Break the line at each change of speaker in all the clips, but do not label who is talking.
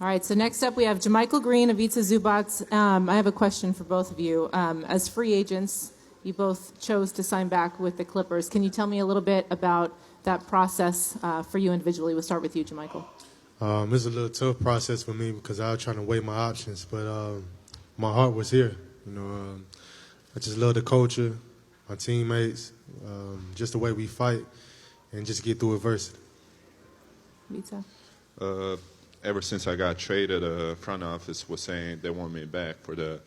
All right, so next up we have Jermichael Green, Ivica Zubac. I have a question for both of you. As free agents, you both chose to sign back with the Clippers. Can you tell me a little bit about that process for you individually? We'll start with you, Jermichael.
It's a little tough process for me because I was trying to weigh my options, but my heart was here. I just love the culture, my teammates, just the way we fight, and just get through adversity.
Ivica?
Ever since I got traded, the front office was saying they want me back for the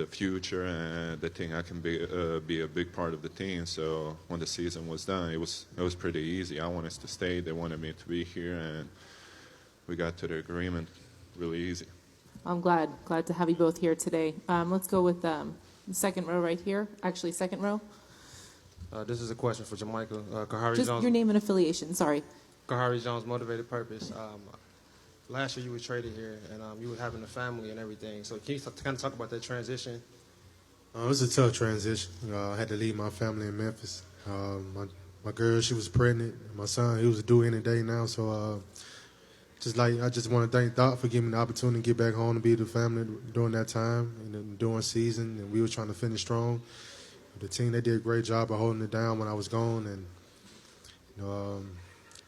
future, and they think I can be a big part of the team. So when the season was done, it was pretty easy. I wanted to stay. They wanted me to be here, and we got to the agreement really easy.
I'm glad to have you both here today. Let's go with the second row right here. Actually, second row.
This is a question for Jermichael.
Just your name and affiliation. Sorry.
Kahari Jones, Motivated Purpose. Last year you were traded here, and you were having a family and everything. So can you kind of talk about that transition?
It was a tough transition. I had to leave my family in Memphis. My girl, she was pregnant. My son, he was due any day now. So I just want to thank Doc for giving me the opportunity to get back home and be with the family during that time and during season. And we were trying to finish strong. The team, they did a great job of holding it down when I was gone. And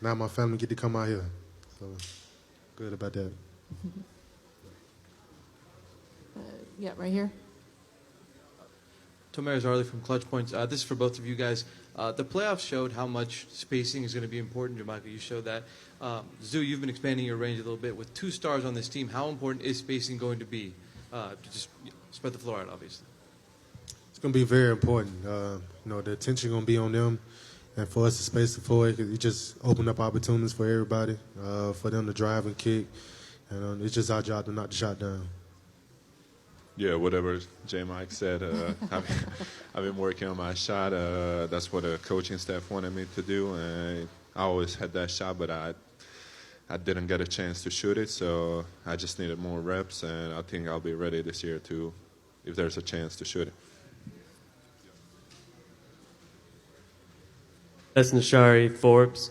now my family get to come out here. So good about that.
Yeah, right here.
Tomer Zarli from Clutch Points. This is for both of you guys. The playoffs showed how much spacing is going to be important. Jermichael, you showed that. Zoo, you've been expanding your range a little bit. With 2 stars on this team, how important is spacing going to be? To just spread the floor out, obviously.
It's going to be very important. The attention going to be on them. And for us to space the floor, it just opened up opportunities for everybody, for them to drive and kick. And it's just our job to knock the shot down.
Yeah, whatever J. Mike said, I've been working on my shot. That's what the coaching staff wanted me to do. And I always had that shot, but I didn't get a chance to shoot it. So I just needed more reps, and I think I'll be ready this year too, if there's a chance to shoot it.
That's Nashari, Forbes.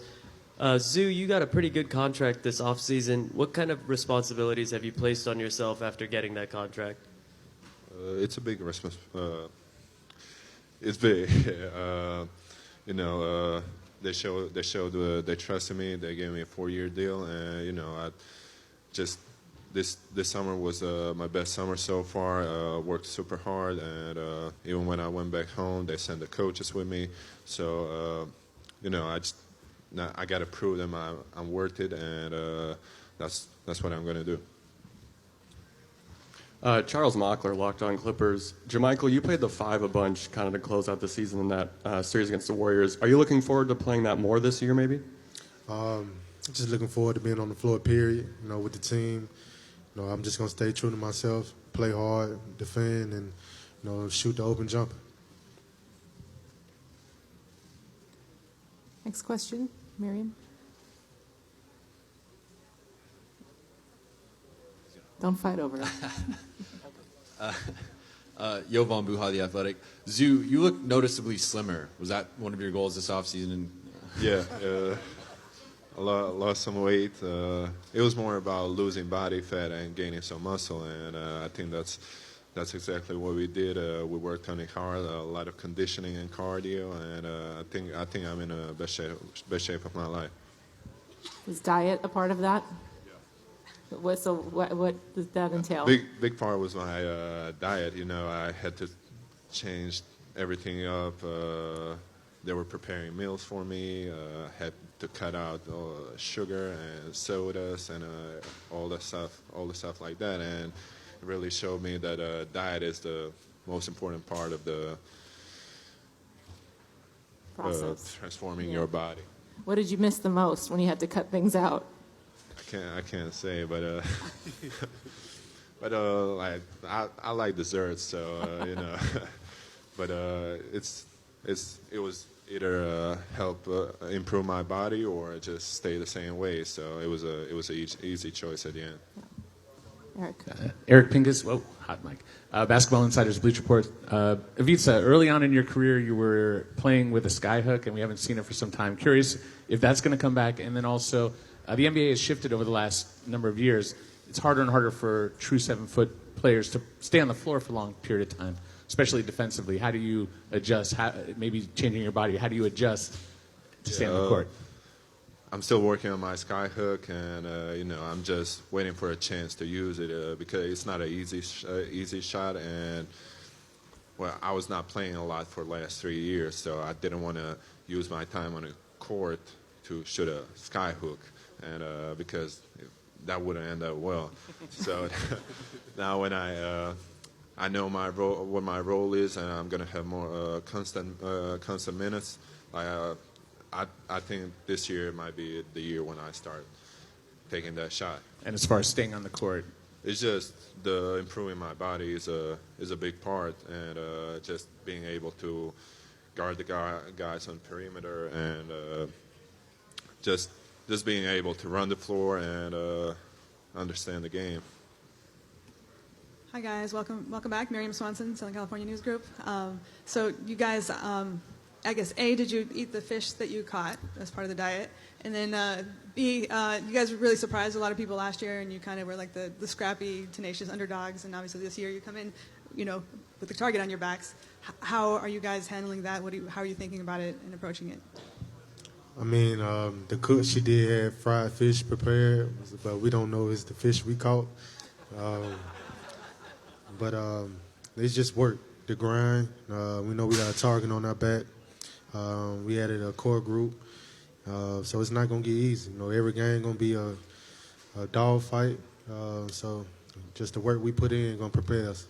Zoo, you got a pretty good contract this offseason. What kind of responsibilities have you placed on yourself after getting that contract?
It's a big responsibility. It's big. They showed they trusted me. They gave me a 4-year deal, and this summer was my best summer so far. Worked super hard, and even when I went back home, they sent the coaches with me. So. I got to prove them I'm worth it, and that's what I'm going to do.
Charles Mockler, Locked On Clippers. Jermichael, you played the 5 a bunch kind of to close out the season in that series against the Warriors. Are you looking forward to playing that more this year, maybe?
Just looking forward to being on the floor, period, with the team. I'm just going to stay true to myself, play hard, defend, and, shoot the open jumper.
Next question, Miriam. Don't fight over it.
Jovan Buha, The Athletic. Zoo, you look noticeably slimmer. Was that one of your goals this offseason?
Yeah, I lost some weight. It was more about losing body fat and gaining some muscle, and I think that's exactly what we did. We worked on it hard, a lot of conditioning and cardio, and I think I'm in the best shape of my life.
Is diet a part of that? Yeah. What does that entail?
Big part was my diet. I had to change everything up. They were preparing meals for me. Had to cut out sugar and sodas and all the stuff like that, and really showed me that diet is the most important part of the
process,
transforming your body.
What did you miss the most when you had to cut things out?
I can't say, but I like desserts, so but it was either help improve my body or just stay the same way. So it was an easy choice at the end.
Eric.
Eric Pinkus. Whoa, hot mic. Basketball Insider's Bleach Report. Ivica, early on in your career, you were playing with a skyhook, and we haven't seen it for some time. Curious if that's going to come back, and then also The NBA has shifted over the last number of years. It's harder and harder for true 7-foot players to stay on the floor for a long period of time, especially defensively. How do you adjust? Maybe changing your body. How do you adjust to stay on the court?
I'm still working on my sky hook, and I'm just waiting for a chance to use it because it's not an easy shot. And well, I was not playing a lot for the last 3 years, so I didn't want to use my time on the court to shoot a sky hook, and because that wouldn't end up well. So now when I know what my role is, and I'm gonna have more constant minutes. I think this year might be the year when I start taking that shot.
And as far as staying on the court,
it's just the improving my body is a big part, and just being able to guard the guys on perimeter, and just being able to run the floor and understand the game.
Hi guys, welcome back. Miriam Swanson, Southern California News Group. So you guys, I guess did you eat the fish that you caught as part of the diet? And then B, you guys really surprised a lot of people last year, and you kind of were like the scrappy, tenacious underdogs. And obviously this year you come in, with the target on your backs. How are you guys handling that? How are you thinking about it and approaching it?
I mean, the cook, she did have fried fish prepared, but we don't know if it's the fish we caught. But it's just work, the grind. We know we got a target on our back. We added a core group, so it's not going to get easy. Every game going to be a dog fight. So just the work we put in going to prepare us.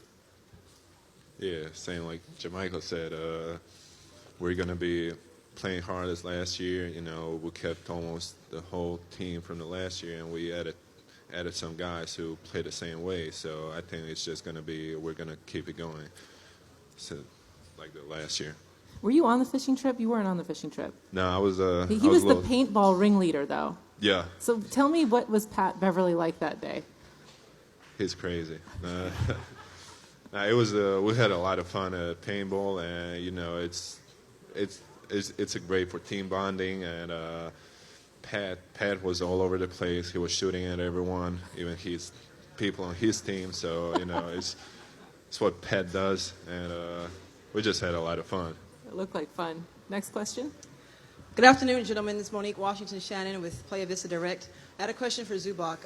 Yeah, same like Jamichael said, we're going to be playing hard as last year. We kept almost the whole team from the last year, and we added some guys who play the same way. So I think it's just going to be, we're going to keep it going, so, like the last year.
Were you on the fishing trip? You weren't on the fishing trip.
No, I was.
He was the paintball ringleader, though.
Yeah.
So tell me, what was Pat Beverly like that day?
He's crazy. It was. We had a lot of fun at paintball, and it's great for team bonding. And Pat was all over the place. He was shooting at everyone, even his people on his team. So it's what Pat does, and we just had a lot of fun.
It looked like fun. Next question.
Good afternoon, gentlemen. This is Monique Washington Shannon with Playa Vista Direct. I had a question for Zubac.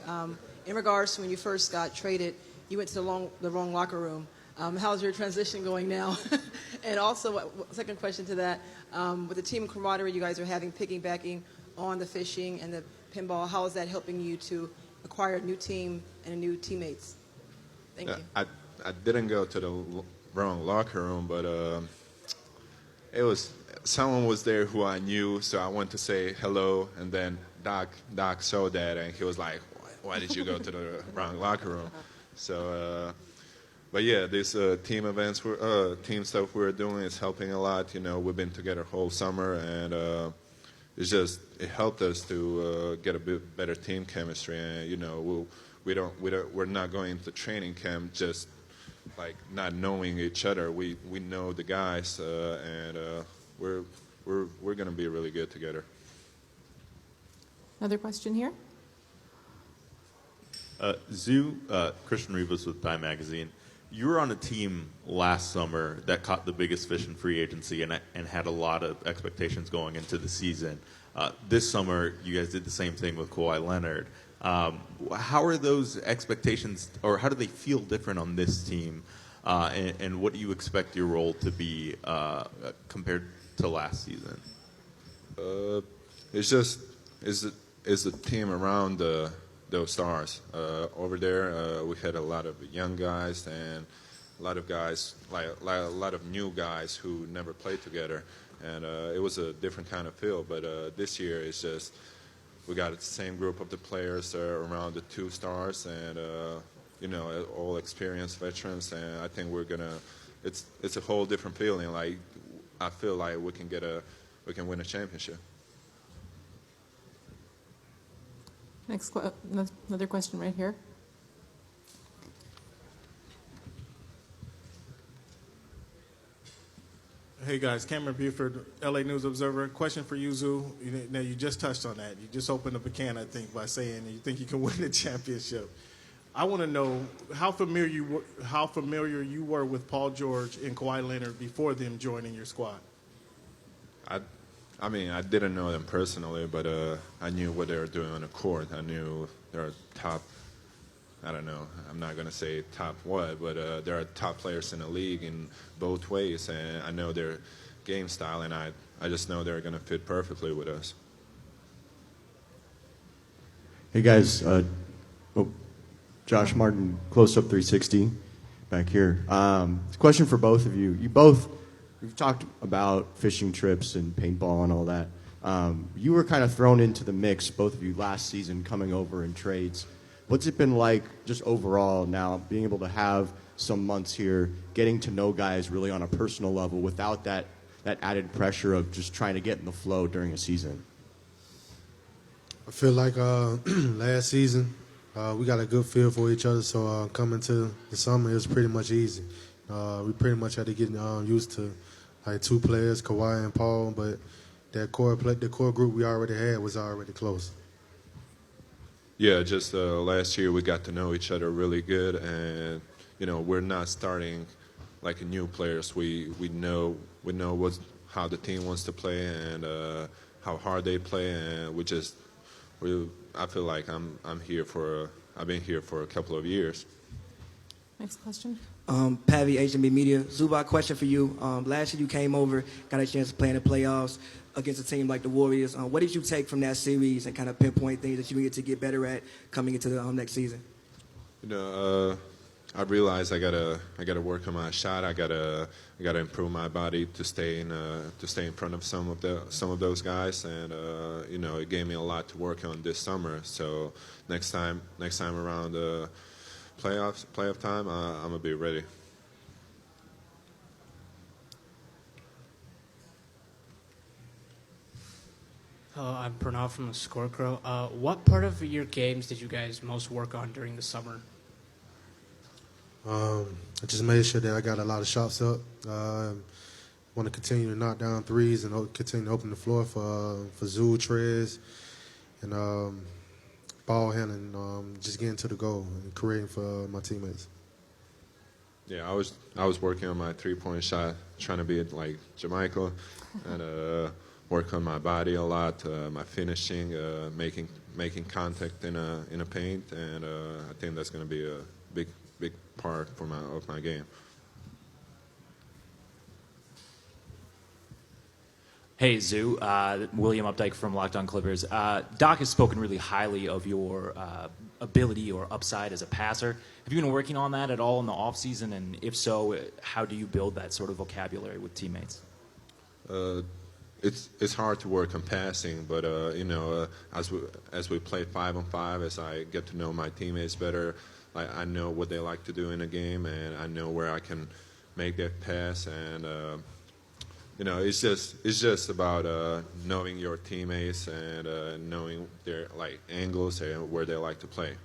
In regards to when you first got traded, you went to the wrong locker room. How's your transition going now? And also, second question to that, with the team camaraderie you guys are having, piggybacking on the fishing and the pinball, how is that helping you to acquire a new team and new teammates? Thank you.
I didn't go to the wrong locker room, but someone was there who I knew, so I went to say hello, and then Doc saw that, and he was like, "Why did you go to the wrong locker room?" So, but yeah, this team events, team stuff we're doing is helping a lot. We've been together whole summer, and it helped us to get a bit better team chemistry. And we're not going to training camp just like not knowing each other. We know the guys, and we're going to be really good together.
Another question here.
Zoo, Christian Rivas with Time Magazine. You were on a team last summer that caught the biggest fish in free agency and had a lot of expectations going into the season. This summer, you guys did the same thing with Kawhi Leonard. How are those expectations, or how do they feel different on this team? And what do you expect your role to be compared to last season?
It's the team around those stars. Over there, we had a lot of young guys and a lot of guys, a lot of new guys who never played together. And it was a different kind of feel. But this year, it's just we got the same group of the players around the two stars, and all experienced veterans. And I think it's a whole different feeling. Like I feel like we can win a championship.
Another question right here.
Hey guys, Cameron Buford, LA News Observer. Question for you, Zoo. Now you just touched on that. You just opened up a can, I think, by saying you think you can win the championship. I want to know how familiar you were with Paul George and Kawhi Leonard before them joining your squad.
I mean, I didn't know them personally, but I knew what they were doing on the court. I knew they're top. I don't know. I'm not gonna say top what, but there are top players in the league in both ways, and I know their game style, and I just know they're gonna fit perfectly with us.
Hey guys, Josh Martin, Close Up 360, back here. Question for both of you. We've talked about fishing trips and paintball and all that. You were kind of thrown into the mix, both of you, last season, coming over in trades. What's it been like just overall now, being able to have some months here, getting to know guys really on a personal level without that added pressure of just trying to get in the flow during a season?
I feel like last season we got a good feel for each other, so coming to the summer, it was pretty much easy. We pretty much had to get used to like two players, Kawhi and Paul, but the core group we already had was already close.
Yeah, just last year we got to know each other really good, and we're not starting like new players. We know how the team wants to play and how hard they play, and I feel like I've been here for a couple of years.
Next question.
Pavi, HMB Media. Zubac, question for you. Last year you came over, got a chance to play in the playoffs against a team like the Warriors. What did you take from that series and kind of pinpoint things that you needed to get better at coming into the next season?
I realized I gotta work on my shot. I gotta improve my body to stay in front of some of those guys, and it gave me a lot to work on this summer. So next time around playoff time, I'm gonna be ready.
I'm Pranav from the Scorecrow. What part of your games did you guys most work on during the summer?
I just made sure that I got a lot of shots up. Want to continue to knock down threes and continue to open the floor for Zoo, Trez, and ball handling, just getting to the goal and creating for my teammates.
Yeah, I was working on my 3-point shot, trying to be like Jermichael, and work on my body a lot, my finishing, making contact in a paint, and I think that's going to be a big part of my game.
Hey, Zoo. William Updike from Locked On Clippers. Doc has spoken really highly of your ability or upside as a passer. Have you been working on that at all in the offseason? And if so, how do you build that sort of vocabulary with teammates?
It's hard to work on passing, but as we play 5-on-5, as I get to know my teammates better, I know what they like to do in a game, and I know where I can make that pass, and it's just about knowing your teammates and knowing their angles and where they like to play.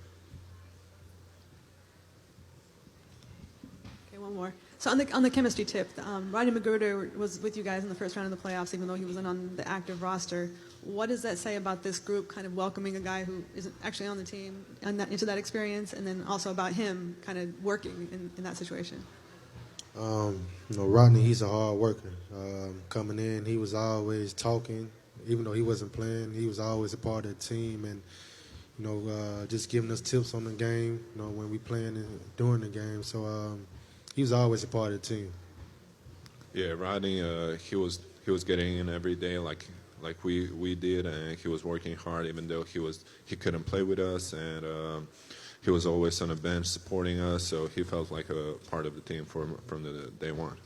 Okay, one more. So on the chemistry tip, Rodney McGruder was with you guys in the first round of the playoffs, even though he wasn't on the active roster. What does that say about this group, kind of welcoming a guy who isn't actually on the team into that experience, and then also about him kind of working in that situation?
Rodney, he's a hard worker. Coming in, he was always talking. Even though he wasn't playing, he was always a part of the team, and just giving us tips on the game. When we playing and during the game. So he was always a part of the team.
Yeah, Rodney, he was getting in every day like we did, and he was working hard even though he couldn't play with us, and he was always on the bench supporting us, so he felt like a part of the team from the day one.